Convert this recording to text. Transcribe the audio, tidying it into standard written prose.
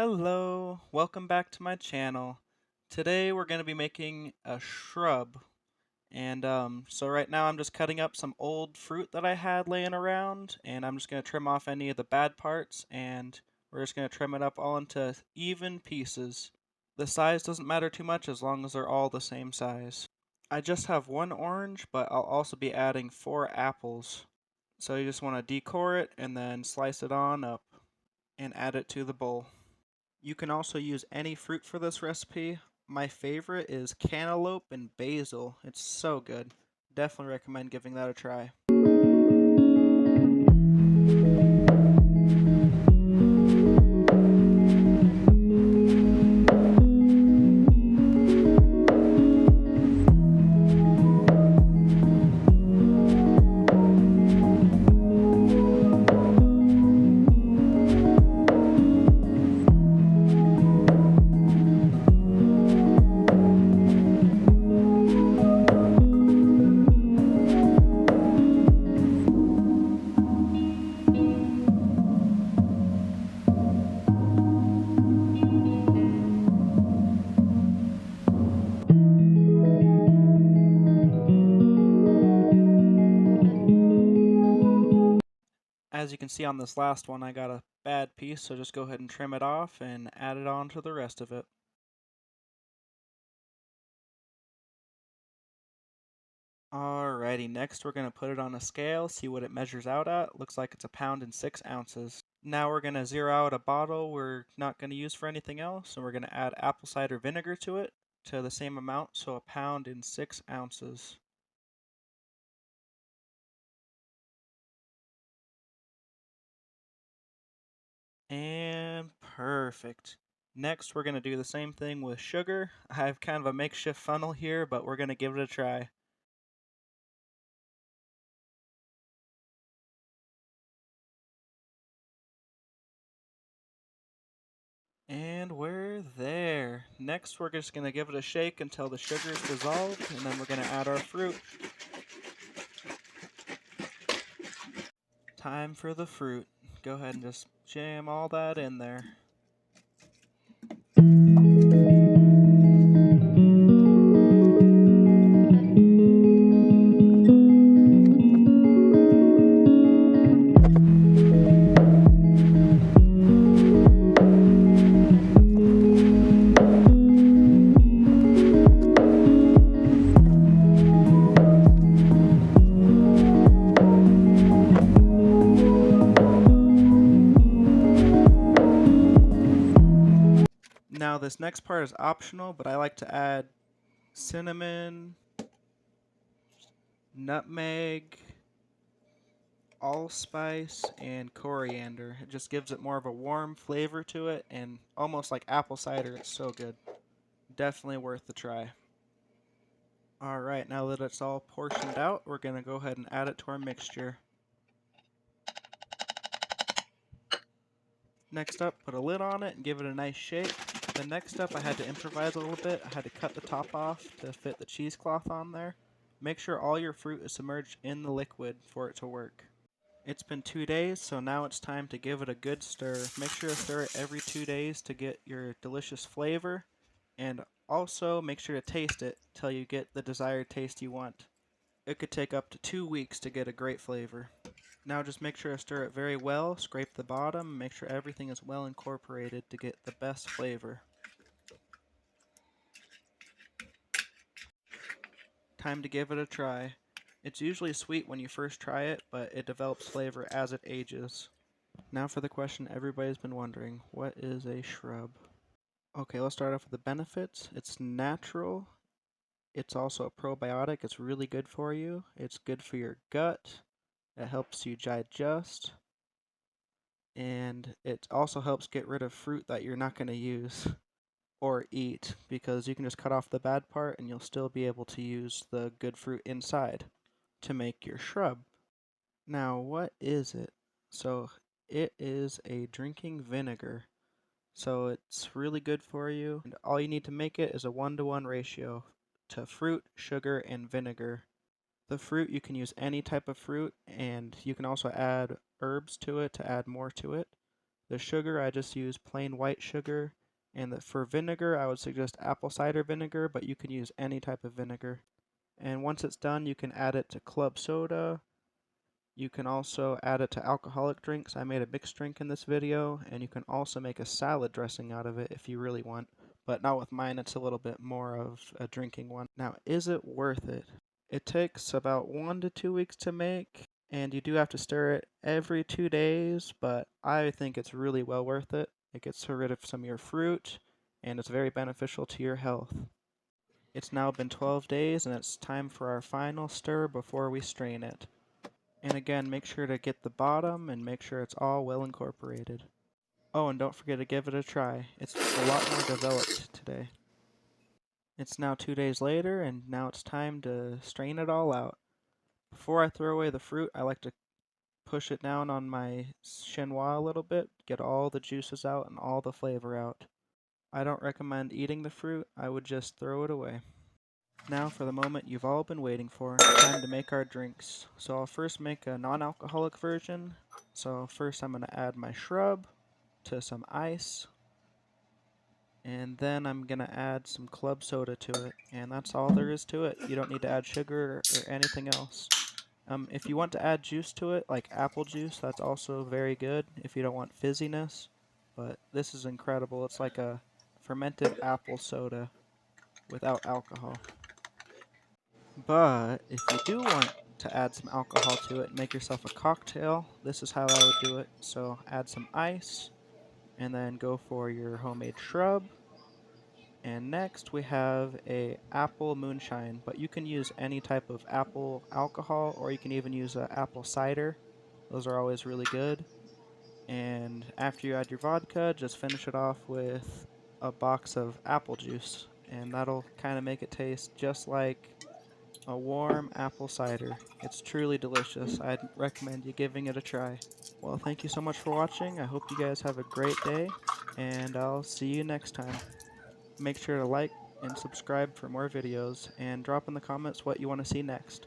Hello, welcome back to my channel. Today we're going to be making a shrub. So right now I'm just cutting up some old fruit that I had laying around, and I'm just going to trim off any of the bad parts, and we're just going to trim it up all into even pieces. The size doesn't matter too much as long as they're all the same size. I just have one orange, but I'll also be adding 4 apples. So you just want to decore it and then slice it on up and add it to the bowl. You can also use any fruit for this recipe. My favorite is cantaloupe and basil. It's so good. Definitely recommend giving that a try. As you can see on this last one, I got a bad piece, so just go ahead and trim it off and add it on to the rest of it. Alrighty, next we're going to put it on a scale, see what it measures out at. Looks like it's 1.6 pounds. Now we're going to zero out a bottle we're not going to use for anything else, and we're going to add apple cider vinegar to it to the same amount, so 1.6 pounds. And perfect. Next, we're going to do the same thing with sugar. I have kind of a makeshift funnel here, but we're going to give it a try. And we're there. Next, we're just going to give it a shake until the sugar is dissolved, and then we're going to add our fruit. Time for the fruit. Go ahead and just jam all that in there. Now this next part is optional, but I like to add cinnamon, nutmeg, allspice, and coriander. It just gives it more of a warm flavor to it, and almost like apple cider. It's so good. Definitely worth the try. Alright, now that it's all portioned out, we're going to go ahead and add it to our mixture. Next up, put a lid on it and give it a nice shake. Then next up, I had to improvise a little bit. I had to cut the top off to fit the cheesecloth on there. Make sure all your fruit is submerged in the liquid for it to work. It's been 2 days, so now it's time to give it a good stir. Make sure to stir it every 2 days to get your delicious flavor, and also make sure to taste it till you get the desired taste you want. It could take up to 2 weeks to get a great flavor. Now just make sure to stir it very well, scrape the bottom, make sure everything is well incorporated to get the best flavor. Time to give it a try. It's usually sweet when you first try it, but it develops flavor as it ages. Now for the question everybody's been wondering, what is a shrub? Okay, let's start off with the benefits. It's natural. It's also a probiotic. It's really good for you. It's good for your gut. It helps you digest. And it also helps get rid of fruit that you're not going to use or eat, because you can just cut off the bad part and you'll still be able to use the good fruit inside to make your shrub. Now, what is it? So, it is a drinking vinegar. So, it's really good for you. And all you need to make it is a 1-to-1 ratio to fruit, sugar, and vinegar. The fruit, you can use any type of fruit, and you can also add herbs to it to add more to it. The sugar, I just use plain white sugar. And for vinegar, I would suggest apple cider vinegar, but you can use any type of vinegar. And once it's done, you can add it to club soda. You can also add it to alcoholic drinks. I made a mixed drink in this video, and you can also make a salad dressing out of it if you really want. But not with mine, it's a little bit more of a drinking one. Now, is it worth it? It takes about 1 to 2 weeks to make, and you do have to stir it every 2 days, but I think it's really well worth it. It gets rid of some of your fruit, and it's very beneficial to your health. It's now been 12 days, and it's time for our final stir before we strain it. And again, make sure to get the bottom and make sure it's all well incorporated. Oh, and don't forget to give it a try. It's a lot more developed today. It's now 2 days later, and now it's time to strain it all out. Before I throw away the fruit, I like to push it down on my chinois a little bit, get all the juices out and all the flavor out. I don't recommend eating the fruit, I would just throw it away. Now for the moment you've all been waiting for, time to make our drinks. So I'll first make a non-alcoholic version. So first I'm going to add my shrub to some ice. And then I'm going to add some club soda to it. And that's all there is to it. You don't need to add sugar or anything else. If you want to add juice to it, like apple juice, that's also very good if you don't want fizziness. But this is incredible. It's like a fermented apple soda without alcohol. But if you do want to add some alcohol to it and make yourself a cocktail, this is how I would do it. So add some ice and then go for your homemade shrub. And next we have a apple moonshine, but you can use any type of apple alcohol or you can even use apple cider. Those are always really good. And after you add your vodka, just finish it off with a box of apple juice. And that'll kind of make it taste just like a warm apple cider. It's truly delicious. I'd recommend you giving it a try. Well, thank you so much for watching. I hope you guys have a great day, and I'll see you next time. Make sure to like and subscribe for more videos, and drop in the comments what you want to see next.